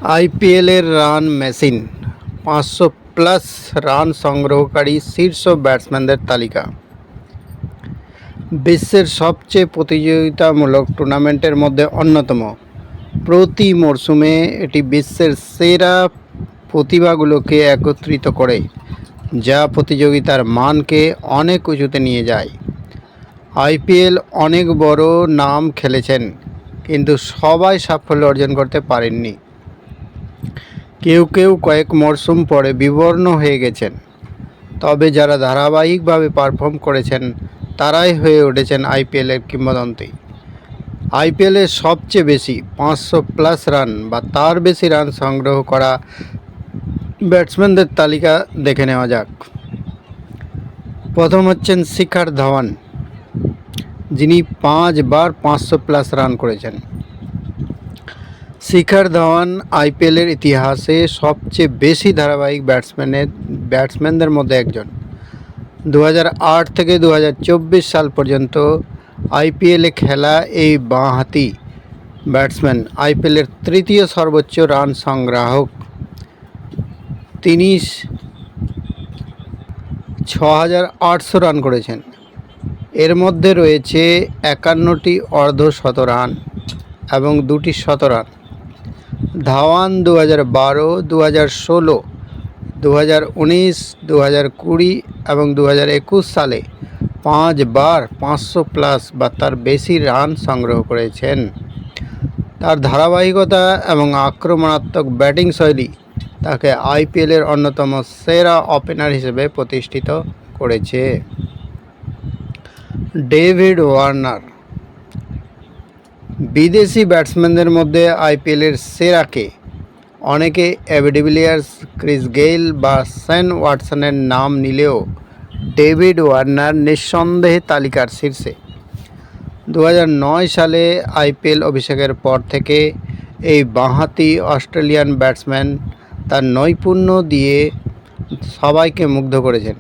আইপিএলের run machine, 500+ run সংগ্রহকারী শীর্ষ ব্যাটসম্যানদের তালিকা। বিশ্বের সবচেয়ে প্রতিযোগিতামূলক টুর্নামেন্টের মধ্যে অন্যতম। প্রতি মরশুমে এটি বিশ্বের সেরা প্রতিভাগুলোকে একত্রিত করে, যা প্রতিযোগিতার মানকে অনেক উঁচুতে নিয়ে যায়। আইপিএল অনেক বড় নাম খেলেছেন, কিন্তু সবাই সাফল্য অর্জন করতে পারেননি। কেউ কেউ কয়েক মরশুম পরে বিবর্ণ হয়ে গেছেন, তবে যারা ধারাবাহিকভাবে পারফর্ম করেছেন তারাই হয়ে উঠেছেন আইপিএলের কিংবদন্তি। আইপিএলের সবচেয়ে বেশি 500+ রান বা তার বেশি রান সংগ্রহ করা ব্যাটসম্যানদের তালিকা দেখে নেওয়া যাক। প্রথম হচ্ছেন শিখর ধাওয়ান, যিনি 5 বার 500+ রান করেছেন। শিখর ধাওয়ান আইপিএলের ইতিহাসে সবচেয়ে বেশি ধারাবাহিক ব্যাটসম্যানদের মধ্যে একজন। 2008 থেকে 2024 সাল পর্যন্ত আইপিএলে খেলা এই বাঁহাতি ব্যাটসম্যান আইপিএলের তৃতীয় সর্বোচ্চ রান সংগ্রাহক। তিনি 6800 রান করেছেন। এর মধ্যে রয়েছে 51টি অর্ধশতরান এবং 2টি শতরান। ধাওয়ান 2012, 2016, 2019, 2020 এবং 2021 সালে 5 বার 500+ বা তার বেশি রান সংগ্রহ করেছেন। তার ধারাবাহিকতা এবং আক্রমণাত্মক ব্যাটিং শৈলী তাকে আইপিএলের অন্যতম সেরা ওপেনার হিসেবে প্রতিষ্ঠিত করেছে। ডেভিড ওয়ার্নার, বিদেশি ব্যাটসম্যানদের মধ্যে আইপিএলের সেরা কে? অনেকে এবি ডিভিলিয়ার্স, ক্রিস গেইল বা শেন ওয়াটসনের নাম নিলেও ডেভিড ওয়ার্নার নিঃসন্দেহে তালিকার শীর্ষে। 2009 সালে আইপিএল অভিষেকের পর থেকে এই বাঁহাতি অস্ট্রেলিয়ান ব্যাটসম্যান তার নৈপুণ্য দিয়ে সবাইকে মুগ্ধ করেছেন।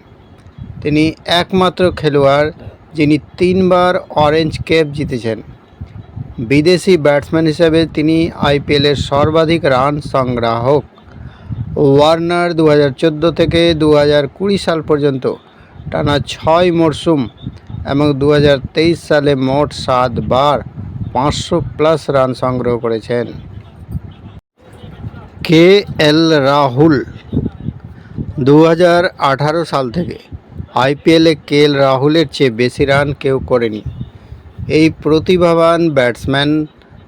তিনি একমাত্র খেলোয়াড় যিনি 3 বার অরেঞ্জ ক্যাপ জিতেছেন। বিদেশি ব্যাটসম্যান হিসেবে তিনি আইপিএলের সর্বাধিক রান সংগ্রাহক। ওয়ার্নার 2014 থেকে 2020 সাল পর্যন্ত টানা 6 মরশুম এবং 2023 সালে মোট 7 বার 500+ রান সংগ্রহ করেছেন। কেএল রাহুল, 2018 সাল থেকে আইপিএলে কেএল রাহুলের চেয়ে বেশি রান কেউ করেনি। এই প্রতিভাবান ব্যাটসম্যান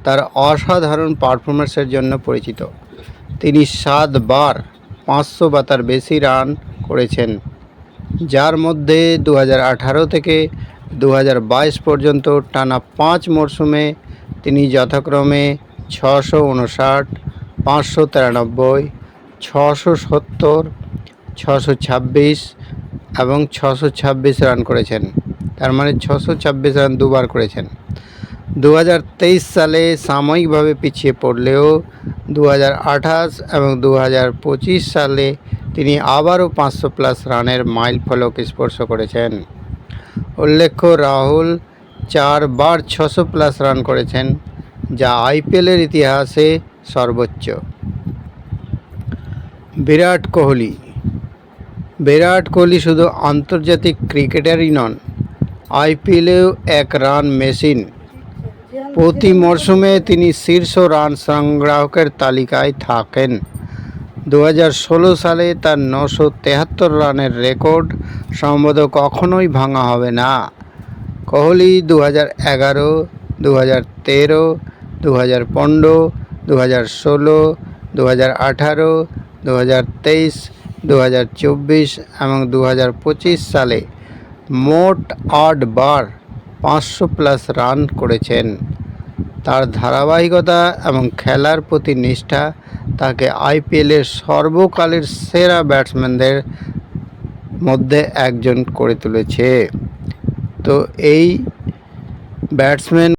তার অসাধারণ পারফরম্যান্সের জন্য পরিচিত। তিনি 7 বার 500 বা তার বেশি রান করেছেন, যার মধ্যে 2018 থেকে 2022 পর্যন্ত টানা 5 মরশুমে তিনি যথাক্রমে 659, 593, 670, 626 এবং 626 রান করেছেন। তার মানে 626 রান দুবার করেছেন। 2023 সালে সাময়িকভাবে পিছিয়ে পড়লেও 2028 এবং 2025 সালে তিনি আবারও 500+ রানের মাইল ফলক স্পর্শ করেছেন। উল্লেখ্য, রাহুল 4 বার 600+ রান করেছেন, যা আইপিএলের ইতিহাসে সর্বোচ্চ। বিরাট কোহলি শুধু আন্তর্জাতিক ক্রিকেটারই নন, আইপিএলেও এক রান মেশিন। প্রতি মরশুমে তিনি শীর্ষ রান সংগ্রাহকের তালিকায় থাকেন। 2016 সালে তার 973 রানের রেকর্ড সম্ভবত কখনোই ভাঙা হবে না। কোহলি 2011, 2013, 2015, 2016, 2018, 2023, 2024 এবং 2025 সালে মোট 8 বার 500+ রান করেছেন। তার ধারাবাহিকতা এবং খেলার প্রতি নিষ্ঠা তাকে আইপিএলের সর্বকালের সেরা ব্যাটসম্যানদের মধ্যে একজন করে তুলেছে। তো এই ব্যাটসম্যান